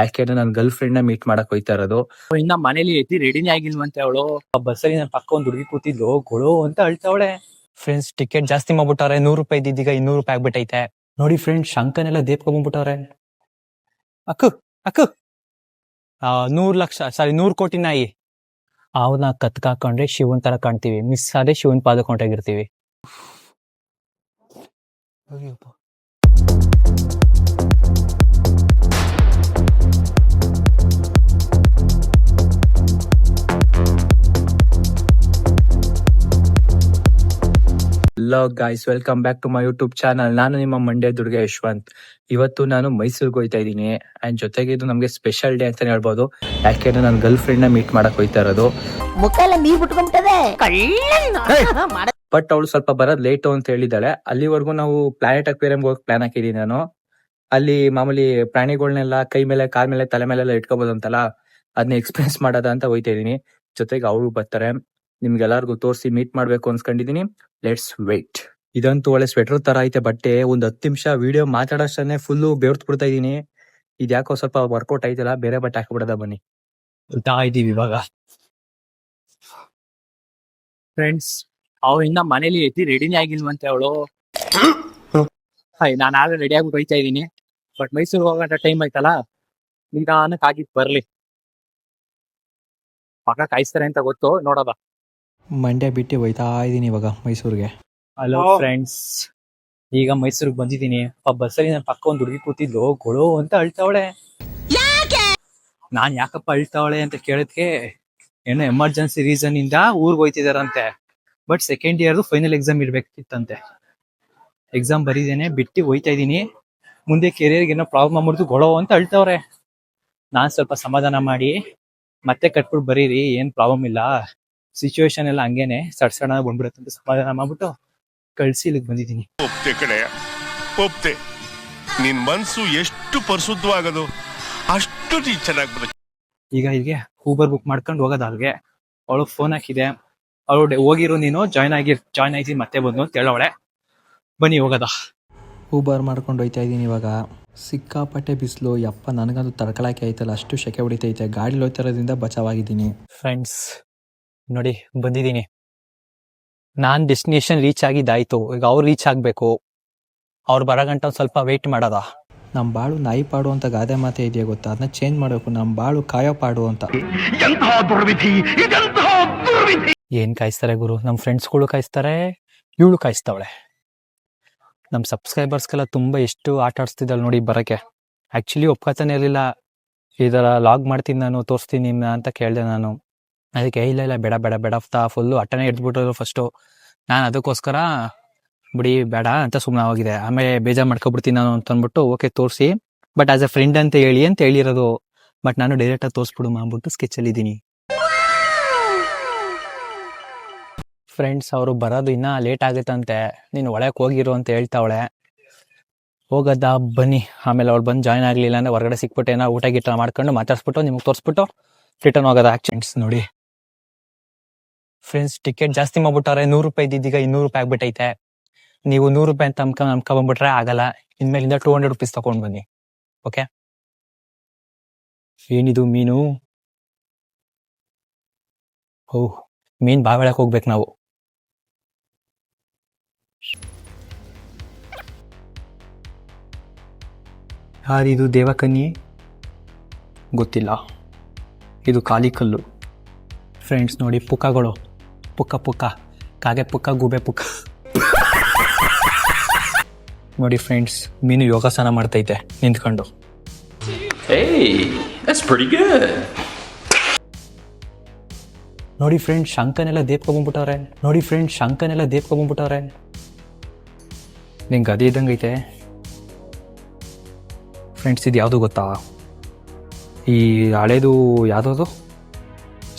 ಯಾಕೆಂದ್ರೆ ನನ್ನ girl friend ನ ಮೀಟ್ ಮಾಡಕ್ ಹೋಯ್ತಾ ಇರೋದು. ಇನ್ನ ಮನೇಲಿ ಎದ್ದಿ ರೆಡಿನೇ ಆಗಿಲ್ವಂತೆ ಅವಳು. ಬಸ್ಸಲ್ಲಿ ನನ್ನ ಪಕ್ಕ ಒಂದು ಹುಡುಗಿ ಕೂತಿದ್ಲು, ಗೊಳು ಅಂತ ಅಳ್ತಾವಳೆ. ಫ್ರೆಂಡ್ಸ್ ಟಿಕೆಟ್ ಜಾಸ್ತಿ ಮಾಡ್ಬಿಟ್ಟವ್ರೆ, 100 ರೂಪಾಯಿ ಇದ್ದಿದ್ದೀಗ 200 ರೂಪಾಯಿ ಆಗ್ಬಿಟ್ಟೈತೆ. ನೋಡಿ ಫ್ರೆಂಡ್ಸ್, ಶಂಕನೆಲ್ಲ ದೇಪ್ಕೊಂಡ್ಬಿಟ್ಟವ್ರೆ. ಅಕ್ಕು ಅಕ್ಕು 100 ಕೋಟಿ ನಾಯಿ. ಅವನ್ನ ಕತ್ಕಾಕೊಂಡ್ರೆ ಶಿವನ್ ತರ ಕಾಣ್ತೀವಿ, ಮಿಸ್ ಆದ್ರೆ ಶಿವನ್ ಪಾದ ಕೊಂಟಾಗಿರ್ತೀವಿ. Hello guys, welcome back to my YouTube channel. ನಾನು ನಿಮ್ಮ ಮಂಡ್ಯ ದುರ್ಗ ಯಶವಂತ್. ಇವತ್ತು ನಾನು ಮೈಸೂರಿಗೆ ಹೋಯ್ತಾ ಇದ್ದೀನಿ. ಅಂಡ್ ಜೊತೆಗೆ ಇದು ನಮಗೆ ಸ್ಪೆಷಲ್ ಡೇ ಅಂತಾನೆ ಹೇಳ್ಬೋದು. ಯಾಕೆಂದ್ರೆ ನನ್ನ ಗರ್ಲ್ ಫ್ರೆಂಡ್ ನ ಮೀಟ್ ಮಾಡಕ್ ಹೋಯ್ತಾ ಇರೋದು. ಬಟ್ ಅವಳು ಸ್ವಲ್ಪ ಬರೋದ್ ಲೇಟು ಅಂತ ಹೇಳಿದಾಳೆ. ಅಲ್ಲಿವರೆಗೂ ನಾವು ಪ್ಲಾನೆಟ್ ಅಕ್ವೇರಿಯಂ ಹೋಗಕ್ ಪ್ಲಾನ್ ಹಾಕಿದೀನಿ ನಾನು. ಅಲ್ಲಿ ಮಾಮೂಲಿ ಪ್ರಾಣಿಗಳನ್ನೆಲ್ಲ ಕೈ ಮೇಲೆ, ಕಾಲ್ ಮೇಲೆ, ತಲೆ ಮೇಲೆಲ್ಲ ಇಟ್ಕೋಬಹುದು ಅಂತಲ್ಲ, ಅದನ್ನ ಎಕ್ಸ್ಪೀರಿಯನ್ಸ್ ಮಾಡೋದ ಅಂತ ಹೋಯ್ತಾ ಇದೀನಿ. ಜೊತೆಗೆ ಅವಳು ಬರ್ತಾರೆ. ನಿಮ್ಗೆಲ್ಲಾರ್ಗು ತೋರಿಸಿ ಮೀಟ್ ಮಾಡ್ಬೇಕು ಅನ್ಸ್ಕೊಂಡಿದೀನಿ. Let's wait. ಇದಂತೂ ಒಳ್ಳೆ ಸ್ವೆಟರ್ ತರ ಐತೆ ಬಟ್ಟೆ. ಒಂದ್ 10 ನಿಮಿಷ ವಿಡಿಯೋ ಮಾತಾಡೋಷ್ಟೇ ಫುಲ್ಲು ಬೇರ್ತ್ ಬಿಡ್ತಾ ಇದೀನಿ. ಇದ್ಯಾಕೋ ಸ್ವಲ್ಪ ವರ್ಕೌಟ್ ಆಯ್ತಲ್ಲ, ಬೇರೆ ಬಟ್ಟೆ ಹಾಕ್ಬಿಡದ ಬನ್ನಿ. ಇದೀವಿ ಇವಾಗ. ಫ್ರೆಂಡ್ಸ್, ಇನ್ನ ಮನೇಲಿ ಎದ್ದಿ ರೆಡಿನೇ ಆಗಿಲ್ವಂತೆ ಅವಳು. ನಾನು ಆಗ ರೆಡಿ ಆಗ್ಬಿಟ್ಟು ಹೋಯ್ತಾ ಇದೀನಿ. ಬಟ್ ಮೈಸೂರಿಗೆ ಹೋಗೋ ಟೈಮ್ ಆಯ್ತಲ್ಲ, ನಿಧಾನಕ್ಕೆ ಆಗಿದ್ ಬರ್ಲಿ. ಪಕ್ಕ ಕಾಯಿಸ್ತಾರೆ ಅಂತ ಗೊತ್ತು, ನೋಡೋದ. ಮಂಡ್ಯ ಬಿಟ್ಟು ಹೋಯ್ತಾ ಇದೀನಿ ಇವಾಗ ಮೈಸೂರಿಗೆ. ಹಲೋ ಫ್ರೆಂಡ್ಸ್, ಈಗ ಮೈಸೂರಿಗೆ ಬಂದಿದ್ದೀನಿ. ಬಸ್ಸಲ್ಲಿ ನನ್ನ ಪಕ್ಕ ಒಂದು ಹುಡುಗಿ ಕೂತಿದ್ಲು, ಗೊಳು ಅಂತ ಅಳ್ತಾವಳೆ. ನಾನ್ ಯಾಕಪ್ಪ ಅಳ್ತಾವಳೆ ಅಂತ ಕೇಳಿದ್ಕೆ, ಏನೋ ಎಮರ್ಜೆನ್ಸಿ ರೀಸನ್ ಇಂದ ಊರ್ಗ್ ಹೋಯ್ತಿದಾರಂತೆ. But second year final exam ಇರ್ಬೇಕಿತ್ತಂತೆ. ಎಕ್ಸಾಮ್ ಬರೀದೇನೆ ಬಿಟ್ಟು ಹೋಯ್ತಾ ಇದೀನಿ. ಮುಂದೆ ಕೆರಿಯರ್ಗೆ ಏನೋ ಪ್ರಾಬ್ಲಮ್ ಆಗ್ಬಿಡ್ತು, ಗೊಳೋ ಅಂತ ಅಳ್ತಾವ್ರೆ. ನಾನ್ ಸ್ವಲ್ಪ ಸಮಾಧಾನ ಮಾಡಿ, ಮತ್ತೆ ಕಟ್ಬಿಟ್ಟು ಬರೀರಿ, ಏನ್ ಪ್ರಾಬ್ಲಮ್ ಇಲ್ಲ, ಸಿಚುವೇಶನ್ ಎಲ್ಲ ಹಂಗೇನೆ ಸಡಸಡ ಬಂದ್ಬಿಡುತ್ತೆ ಅಂತ ಸಮಾಧಾನ ಮಾಡ್ಬಿಟ್ಟು ಕಳ್ಸಿ ಇಲ್ಲಿಗೆ ಬಂದಿದ್ದೀನಿ. ಒಪ್ತೆ ಕಡೆ ಒಪ್ತೆ. ನಿನ್ ಮನ್ಸು ಎಷ್ಟು ಪರಿಶುದ್ಧವಾಗದು ಅಷ್ಟು ಚೆನ್ನಾಗಿ ಬರುತ್ತೆ. ಈಗ ಇಲ್ಲಿಗೆ ಊಬರ್ ಬುಕ್ ಮಾಡ್ಕೊಂಡು ಹೋಗೋದು. ಅಲ್ಗೆ ಅವಳು ಫೋನ್ ಹಾಕಿದೆ, ಅವಳು ಹೋಗಿರೋ ನೀನು ಜಾಯ್ನ್ ಆಯ್ತಿ ಮತ್ತೆ ಬಂದು ಅಂತ ಹೇಳವಳೆ. ಬನ್ನಿ ಹೋಗೋದ. ಊಬರ್ ಮಾಡ್ಕೊಂಡು ಹೋಯ್ತಾ ಇದೀನಿ ಇವಾಗ. ಸಿಕ್ಕಾಪಟ್ಟೆ ಬಿಸಿಲು, ಯಪ್ಪ ನನಗಂತೂ ತಡ್ಕೊಳಕ್ಕೆ ಆಯ್ತಲ್ಲ, ಅಷ್ಟು ಶೆಕೆ ಹೊಡಿತೈತೆ. ಗಾಡಿ ಹೋಯ್ತಾ ಇರೋದ್ರಿಂದ ಬಚಾವಾಗಿದ್ದೀನಿ. ಫ್ರೆಂಡ್ಸ್ ನೋಡಿ, ಬಂದಿದ್ದೀನಿ. ನಾನ್ ಡೆಸ್ಟಿನೇಷನ್ ರೀಚ್ ಆಗಿದ್ದಾಯ್ತು. ಈಗ ಅವ್ರು ರೀಚ್ ಆಗ್ಬೇಕು. ಅವ್ರು ಬರಗಂಟ ಒಂದ್ ಸ್ವಲ್ಪ ವೇಟ್ ಮಾಡೋದ. ನಮ್ಮ ಬಾಳು ನಾಯಿ ಪಾಡು ಅಂತ ಗಾದೆ ಮಾತೆ ಇದೆಯಾ ಗೊತ್ತಾ? ಅದನ್ನ ಚೇಂಜ್ ಮಾಡಬೇಕು, ನಮ್ಮ ಬಾಳು ಕಾಯೋ ಪಾಡು ಅಂತ. ಏನ್ ಕಾಯಿಸ್ತಾರೆ ಗುರು, ನಮ್ ಫ್ರೆಂಡ್ಸ್ಗಳು ಕಾಯಿಸ್ತಾರೆ, ಇವಳು ಕಾಯಿಸ್ತಾವಳೆ. ನಮ್ ಸಬ್ಸ್ಕ್ರೈಬರ್ಸ್ಗೆಲ್ಲ ತುಂಬಾ ಎಷ್ಟು ಆಟ ಆಡಿಸ್ತಿದ್ದಾಳೆ ನೋಡಿ ಬರಕ್ಕೆ. ಆಕ್ಚುಲಿ ಒಪ್ಕೊತಾನೆ ಇರಲಿಲ್ಲ. ಈ ತರ ಲಾಗ್ ಮಾಡ್ತೀನಿ ನಾನು, ತೋರಿಸ್ತೀನಿ ನಿಮ್ನ ಅಂತ ಕೇಳಿದೆ ನಾನು. ಅದಕ್ಕೆ ಇಲ್ಲ ಬೇಡ ಬೇಡ ಬೇಡ ಫುಲ್ಲು ಅಟ್ಟನೆ ಹಿಡ್ದ್ಬಿಟ್ಟರು ಫಸ್ಟು. ನಾನು ಅದಕ್ಕೋಸ್ಕರ ಬಿಡಿ ಬೇಡ ಅಂತ ಸುಮ್ಮನೆ ಆಗಿದೆ. ಆಮೇಲೆ ಬೇಜಾರು ಮಾಡ್ಕೊಬಿಡ್ತೀನಿ ನಾನು ಅಂತ ಅಂದ್ಬಿಟ್ಟು ಓಕೆ ತೋರಿಸಿ, ಬಟ್ ಆಸ್ ಎ ಫ್ರೆಂಡ್ ಅಂತ ಹೇಳಿರೋದು. ಬಟ್ ನಾನು ಡೈರೆಕ್ಟಾಗಿ ತೋರಿಸ್ಬಿಡು ಮಾಡ್ಬಿಟ್ಟು ಸ್ಕೆಚಲ್ಲಿ ಇದ್ದೀನಿ. ಫ್ರೆಂಡ್ಸ್, ಅವರು ಬರೋದು ಇನ್ನೂ ಲೇಟ್ ಆಗುತ್ತಂತೆ, ನೀನು ಒಳಗೆ ಹೋಗಿರು ಅಂತ ಹೇಳ್ತಾವಳೆ. ಹೋಗೋದಾ ಬನ್ನಿ. ಆಮೇಲೆ ಅವ್ಳು ಬಂದು ಜಾಯ್ನ್ ಆಗಲಿಲ್ಲ ಅಂದರೆ ಹೊರಗಡೆ ಸಿಕ್ಬಿಟ್ಟು ಏನೋ ಊಟ ಗೀಟ ಮಾಡ್ಕೊಂಡು ಮಾತಾಡ್ಸ್ಬಿಟ್ಟು ನಿಮ್ಗೆ ತೋರಿಸ್ಬಿಟ್ಟು ರಿಟರ್ನ್ ಹೋಗೋದ. ಆಕ್ಚುಲಿ ನೋಡಿ ಫ್ರೆಂಡ್ಸ್, ಟಿಕೆಟ್ ಜಾಸ್ತಿ ಮಾಡ್ಬಿಟ್ಟವ್ರೆ. 100 ರೂಪಾಯಿ ಇದ್ದಿದ್ದೀಗ 200 ರೂಪಾಯಿ ಆಗ್ಬಿಟ್ಟೈತೆ. ನೀವು 100 ರೂಪಾಯಿ ಅಂತ ನಂಬ್ಕೊಂಡ್ಬಿಟ್ರೆ ಆಗಲ್ಲ. ಇನ್ಮೇಲಿಂದ 200 ರೂಪೀಸ್ ತಗೊಂಡು ಬನ್ನಿ. ಓಕೆ. ಏನಿದು ಮೀನು? ಮೀನ್ ಬಾವೆಳಕ್ ಹೋಗ್ಬೇಕು ನಾವು. ಯಾರಿದು ದೇವಕನ್ಯೆ? ಗೊತ್ತಿಲ್ಲ. ಇದು ಖಾಲಿ ಕಲ್ಲು. ಫ್ರೆಂಡ್ಸ್ ನೋಡಿ, ಪುಕ್ಕಗಳು, ಪುಕ್ಕ ಕಾಗೆ ಪುಕ್ಕ, ಗೂಬೆ ಪುಕ್ಕ. ನೋಡಿ ಫ್ರೆಂಡ್ಸ್, ಮೀನು ಯೋಗಾಸನ ಮಾಡ್ತೈತೆ ನಿಂತ್ಕೊಂಡು. ನೋಡಿ ಫ್ರೆಂಡ್ಸ್, ಶಂಕನೆಲ್ಲ ದೇಪ್ಕೊಂಡ್ಬಿಟ್ಟವ್ರೆ. ನಿಂಗೆ ಅದೇ ಇದ್ದಂಗೈತೆ. ಫ್ರೆಂಡ್ಸ್, ಇದು ಯಾವುದು ಗೊತ್ತಾ? ಈ ಹಳೇದು ಯಾವುದದು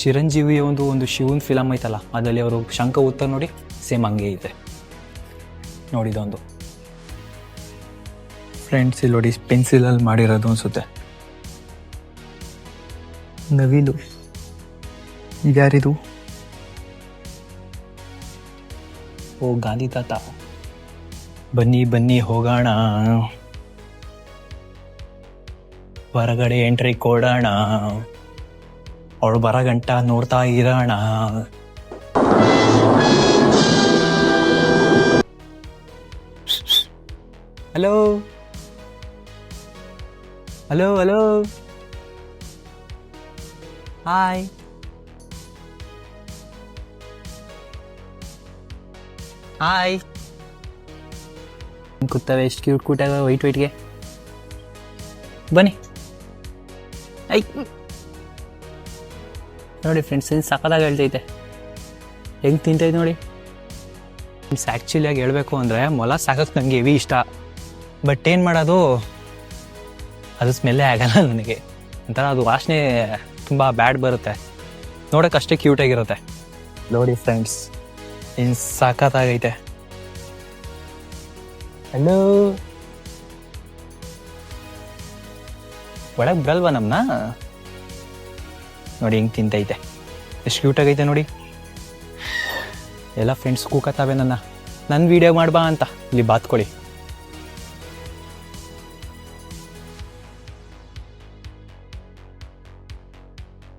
ಚಿರಂಜೀವಿ ಒಂದು ಶಿವನ್ ಫಿಲಮ್ ಐತಲ್ಲ, ಅದರಲ್ಲಿ ಅವರು ಶಂಕ ಉತ್ತರ ನೋಡಿ, ಸೇಮ್ ಹಂಗೆ ಇದೆ ನೋಡಿ ಇದೊಂದು. ಫ್ರೆಂಡ್ಸ್, ಇಲ್ಲಿ ನೋಡಿ ಪೆನ್ಸಿಲಲ್ಲಿ ಮಾಡಿರೋದು ಅನ್ಸುತ್ತೆ. ನವಿಲು. ಇದ್ಯಾರಿದು? ಓ, ಗಾಂಧಿ ತಾತ. ಬನ್ನಿ ಹೋಗೋಣ. ಹೊರಗಡೆ ಎಂಟ್ರಿ ಕೊಡೋಣ, ಅವಳು ಬರ ಗಂಟ ನೋಡ್ತಾ ಇರೋಣ. Hello hello hello, hi. Hi. ಕೂತವೆ ಎಷ್ಟು ಕ್ಯೂಟ್ ಕೂಟಾಗ ವೈಟ್ಗೆ. ಬನ್ನಿ. ಐ ನೋಡಿ ಫ್ರೆಂಡ್ಸ್, ಏನು ಸಖತ್ತಾಗಿ ಹೇಳ್ತೈತೆ, ಹೆಂಗೆ ತಿಂತೈತೆ ನೋಡಿ ಫ್ರೆಂಡ್ಸ್. ಆ್ಯಕ್ಚುಲಿಯಾಗಿ ಹೇಳ್ಬೇಕು ಅಂದರೆ ಮೊಲ ಸಾಕಕ್ಕೆ ನನಗೆ ಹೆವಿ ಇಷ್ಟ. ಬಟ್ ಏನು ಮಾಡೋದು, ಅದು ಸ್ಮೆಲ್ಲೇ ಆಗಲ್ಲ ನನಗೆ. ಒಂಥರ ಅದು ವಾಸನೆ ತುಂಬ ಬ್ಯಾಡ್ ಬರುತ್ತೆ. ನೋಡೋಕೆ ಅಷ್ಟೇ ಕ್ಯೂಟಾಗಿರುತ್ತೆ. ನೋಡಿ ಫ್ರೆಂಡ್ಸ್, ಏನು ಸಖತ್ತಾಗೈತೆ. ಹಲೋ, ಒಳಗೆ ಬರಲ್ವಾ ನಮ್ಮನ್ನ? ನೋಡಿ ಹೆಂಗೆ ತಿಂತೈತೆ, ಎಷ್ಟು ಕ್ಯೂಟಾಗೈತೆ ನೋಡಿ. ಎಲ್ಲ ಫ್ರೆಂಡ್ಸ್ ಕೂಕತ್ತಾವೆ ನನ್ನ ವಿಡಿಯೋ ಮಾಡ್ಬಾ ಅಂತ. ಇಲ್ಲಿ ಬಾತ್ಕೊಳ್ಳಿ.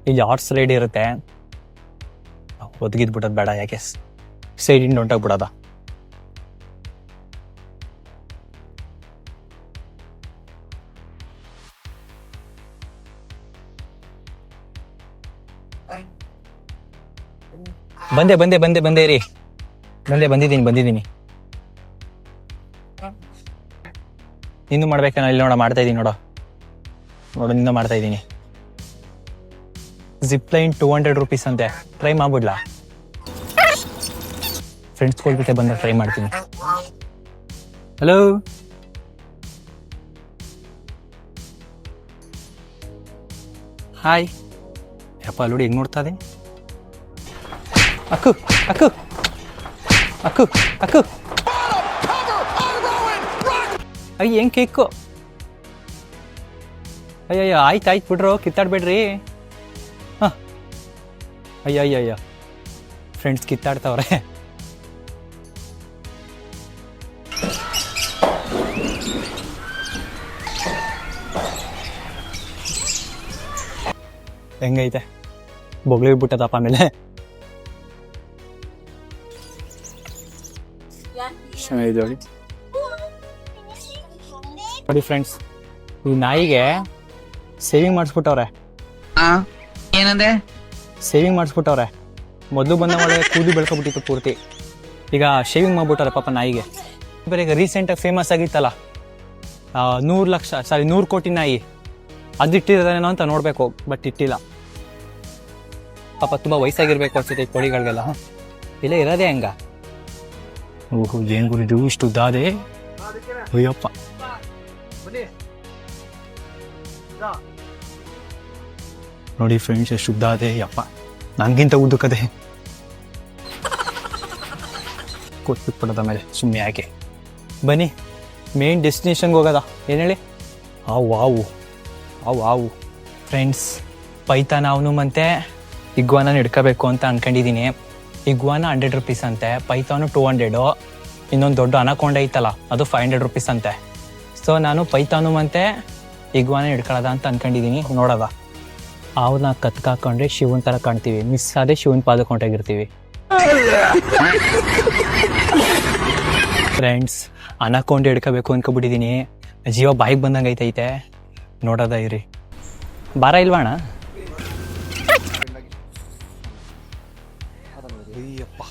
ಇಲ್ಲಿ ಹಾರ್ಸ್ ರೈಡ್ ಇರುತ್ತೆ. ಒದಗಿದ್ಬಿಟ್ಟದ ಬೇಡ, ಯಾಕೆ ಸೈಡಿಂದ ಹೊಂಟೋಗ್ಬಿಡೋದ. ಬಂದೆ ರೀ, ಬಂದಿದ್ದೀನಿ. ನಿಂದು ಮಾಡ್ಬೇಕೇನೋ? ಇಲ್ಲಿ ಮಾಡ್ತಾ ಇದ್ದೀನಿ ನೋಡು, ನಿಂದು ಮಾಡ್ತಾ ಇದ್ದೀನಿ. ಜಿಪ್ ಲೈನ್ 200 ರೂಪೀಸ್ ಅಂತೆ. ಟ್ರೈ ಮಾಡ್ಬಿಡ್ಲಾ? ಫ್ರೆಂಡ್ಸ್ ಕೊಡ್ಬಿಟ್ಟೆ ಬಂದ್ರೆ ಟ್ರೈ ಮಾಡ್ತೀನಿ. Hello, hi. ಯಪ್ಪ ನೋಡಿ ಹೆಂಗ್ ನೋಡ್ತಾ ಇದೆ. ಅಕ್ಕು ಅಕ್ಕು ಅಕ್ಕು ಅಕ್ಕು, ಅಯ್ಯ ಹೆಂಗ್ ಕೇಕು. ಅಯ್ಯಯ್ಯ, ಆಯ್ತು ಬಿಡ್ರು, ಕಿತ್ತಾಡ್ಬೇಡ್ರಿ. ಹಾಂ, ಅಯ್ಯ ಫ್ರೆಂಡ್ಸ್ ಕಿತ್ತಾಡ್ತಾವ್ರೆ. ಹೆಂಗೈತೆ, ಬೊಗ್ಳಿಗ್ಬಿಟ್ಟದಪ್ಪ ಆಮೇಲೆ. ನೋಡಿ ಫ್ರೆಂಡ್ಸ್, ಈ ನಾಯಿಗೆ ಸೇವಿಂಗ್ ಮಾಡಿಸ್ಬಿಟ್ಟವ್ರೆ. ಏನಂದ್ರೆ ಸೇವಿಂಗ್ ಮಾಡಿಸ್ಬಿಟ್ಟವ್ರೆ. ಮೊದಲು ಬಂದ ಒಳಗೆ ಕೂದಿ ಬೆಳ್ಕೊಬಿಟ್ಟಿತ್ತು ಪೂರ್ತಿ. ಈಗ ಶೇವಿಂಗ್ ಮಾಡ್ಬಿಟ್ಟವ್ರೆ ಪಾಪ ನಾಯಿಗೆ. ಬರೀ ಈಗ ರೀಸೆಂಟಾಗಿ ಫೇಮಸ್ ಆಗಿತ್ತಲ್ಲ 100 ಕೋಟಿ ನಾಯಿ, ಅದು ಇಟ್ಟಿರೋದೇನೋ ಅಂತ ನೋಡಬೇಕು. ಬಟ್ ಇಟ್ಟಿಲ್ಲ ಪಾಪ. ತುಂಬ ವಯಸ್ಸಾಗಿರ್ಬೇಕು ಅನ್ಸುತ್ತೆ ಈ ಕೋಳಿಗಳಿಗೆಲ್ಲ. ಇಲ್ಲ ಇರೋದೇ ಹಂಗ. ಓಹೋ, ಏನು ಗುರಿದು ಇಷ್ಟು ಉದ್ದಾದೆ. ಅಯ್ಯಪ್ಪ, ನೋಡಿ ಫ್ರೆಂಡ್ಸ್ ಎಷ್ಟು ಉದ್ದಾದೆ. ಯಪ್ಪ, ನನಗಿಂತ ಉದ್ದಕ್ಕದೆ. ಕೊಟ್ಬಿಟ್ಬಿಡೋದ ಮೇಲೆ ಸುಮ್ಮನೆ ಯಾಕೆ. ಬನ್ನಿ ಮೇನ್ ಡೆಸ್ಟಿನೇಷನ್ಗೆ ಹೋಗೋದ. ಏನು ಹೇಳಿ? ಆವು ಫ್ರೆಂಡ್ಸ್, ಪೈತಾನ ಅವನು ಮತ್ತೆ ಇಗ್ವಾನ ಹಿಡ್ಕೋಬೇಕು ಅಂತ ಅನ್ಕೊಂಡಿದ್ದೀನಿ. ಇಗ್ವಾನ 100 ರೂಪೀಸ್ ಅಂತೆ, ಪೈತಾನು 200. ಇನ್ನೊಂದು ದೊಡ್ಡ ಅನಕೊಂಡ ಐತಲ್ಲ, ಅದು 500 ರೂಪೀಸ್ ಅಂತೆ. ಸೊ ನಾನು ಪೈತಾನು ಮತ್ತೆ ಇಗ್ವಾನ ಹಿಡ್ಕೊಳ್ಳೋದ ಅಂತ ಅನ್ಕೊಂಡಿದ್ದೀನಿ. ನೋಡೋದ, ಅವನ್ನ ಕತ್ಕಾಕೊಂಡ್ರೆ ಶಿವನ್ ಥರ ಕಾಣ್ತೀವಿ, ಮಿಸ್ ಆದ್ರೆ ಶಿವನ್ ಪಾದಕ್ಕೆ ಹೊಂಟಾಗಿರ್ತೀವಿ. ಫ್ರೆಂಡ್ಸ್, ಅನಕೊಂಡೆ ಹಿಡ್ಕೋಬೇಕು ಅನ್ಕೊಬಿಟ್ಟಿದ್ದೀನಿ. ಜೀವ ಬಾಯಿಗೆ ಬಂದಂಗೆ ಐತೈತೆ. ನೋಡೋದ ಇರಿ. ಬಾರ ಇಲ್ವಾಣ? ಅಯ್ಯಪ್ಪ,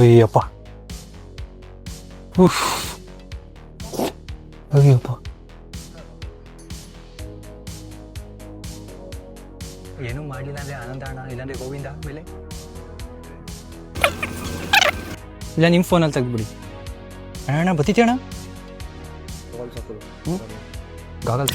ಅಯ್ಯಪ್ಪ, ಅಯ್ಯಪ್ಪ, ಏನೂ ಮಾಡಲಿಲ್ಲ ಅಂದ್ರೆ ಆನಂದ ಅಣ್ಣ, ಇಲ್ಲಾಂದ್ರೆ ಗೋವಿಂದ. ಆಮೇಲೆ ಇಲ್ಲ, ನಿಮ್ಮ ಫೋನಲ್ಲಿ ತೆಗ್ದ್ಬಿಡಿ. ಅಣ್ಣ ಬತ್ತೀತಿ ಅಣ್ಣ, ಗಾಗಲ್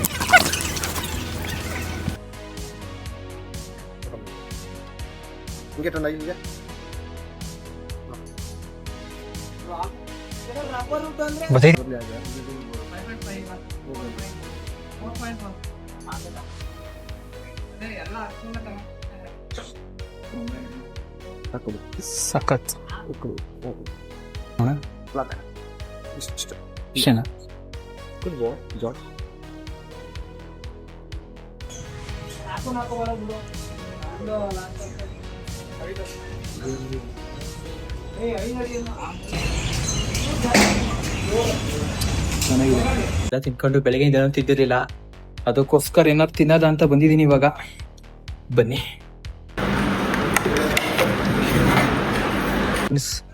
ಸಖತ್ ಇಷ್ಟೇನಾ? ಎಲ್ಲ ತಿನ್ಕೊಂಡು ಬೆಳಗ್ಗೆಯಿಂದ ಏನೂ ತಿಂದಿರಲಿಲ್ಲ, ಅದಕ್ಕೋಸ್ಕರ ಏನಾದ್ರು ತಿನ್ನೋದ ಅಂತ ಬಂದಿದ್ದೀನಿ ಇವಾಗ. ಬನ್ನಿ.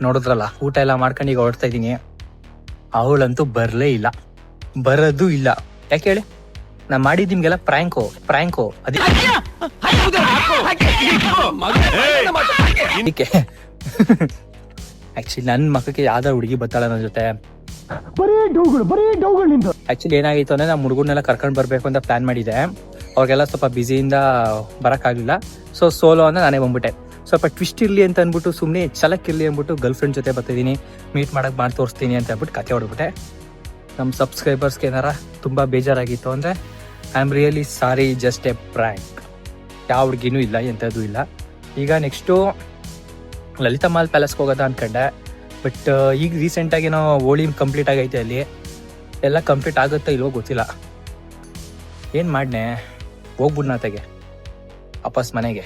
ನೋಡಿದ್ರಲ್ಲ, ಊಟ ಎಲ್ಲ ಮಾಡ್ಕೊಂಡು ಈಗ ಹೊರಡ್ತಾ ಇದ್ದೀನಿ. ಅವಳಂತೂ ಬರಲೇ ಇಲ್ಲ, ಬರೋದು ಇಲ್ಲ. ಯಾಕೆ ಹೇಳಿ? ನಾ ಮಾಡಿದ್ ನಿಮ್ಗೆಲ್ಲ ಪ್ರ್ಯಾಂಕೋ ಅದಕ್ಕೆ ಆಕ್ಚುಲಿ ನನ್ನ ಮಕ್ಕಳಿಗೆ ಯಾವ್ದಾರ ಹುಡುಗಿ ಬರ್ತಾಳ ನನ್ನ ಜೊತೆ. ಆಕ್ಚುಲಿ ಏನಾಗಿತ್ತು ಅಂದ್ರೆ, ನಮ್ಮ ಹುಡುಗರ್ನೆಲ್ಲ ಕರ್ಕೊಂಡ್ ಬರ್ಬೇಕು ಅಂತ ಪ್ಲಾನ್ ಮಾಡಿದೆ. ಅವ್ರಿಗೆಲ್ಲ ಸ್ವಲ್ಪ ಬ್ಯುಸಿಯಿಂದ ಬರಕ್ಕಾಗ್ಲಿಲ್ಲ. ಸೊ ಸೋಲೋ ಅಂತ ನಾನೇ ಬಂದ್ಬಿಟ್ಟೆ. ಸ್ವಲ್ಪ ಟ್ವಿಸ್ಟ್ ಇರ್ಲಿ ಅಂತ ಅಂದ್ಬಿಟ್ಟು, ಸುಮ್ಮನೆ ಛಲಕ್ ಇರ್ಲಿ ಅಂದ್ಬಿಟ್ಟು ಗರ್ಲ್ ಫ್ರೆಂಡ್ ಜೊತೆ ಬರ್ತಿದ್ದೀನಿ, ಮೀಟ್ ಮಾಡಕ್ ಮಾಡಿ ತೋರಿಸ್ತೀನಿ ಅಂತ ಹೇಳ್ಬಿಟ್ಟು ಕತೆ ಹೊಡ್ಬಿಟ್ಟೆ. ನಮ್ಮ ಸಬ್ಸ್ಕ್ರೈಬರ್ಸ್ಗೆ ಏನಾರ ತುಂಬಾ ಬೇಜಾರಾಗಿತ್ತು ಅಂದ್ರೆ I am really sorry, just A prank. ಯಾವ ಹುಡುಗಿನೂ ಇಲ್ಲ, ಎಂಥದ್ದು ಇಲ್ಲ. ಈಗ ನೆಕ್ಸ್ಟು ಲಲಿತಾ ಮಾಲ್ ಪ್ಯಾಲೇಸ್ಗೆ ಹೋಗೋದ ಅನ್ಕೊಂಡೆ. ಬಟ್ ಈಗ ರೀಸೆಂಟಾಗಿ ಏನೋ ಹೋಳಿ ಕಂಪ್ಲೀಟ್ ಆಗೈತೆ, ಅಲ್ಲಿ ಎಲ್ಲ ಕಂಪ್ಲೀಟ್ ಆಗುತ್ತೋ ಇಲ್ವೋ ಗೊತ್ತಿಲ್ಲ. ಏನು ಮಾಡ್ನೆ, ಹೋಗ್ಬಿಡ್ನಾತೆಗೆ ವಾಪಸ್ ಮನೆಗೆ.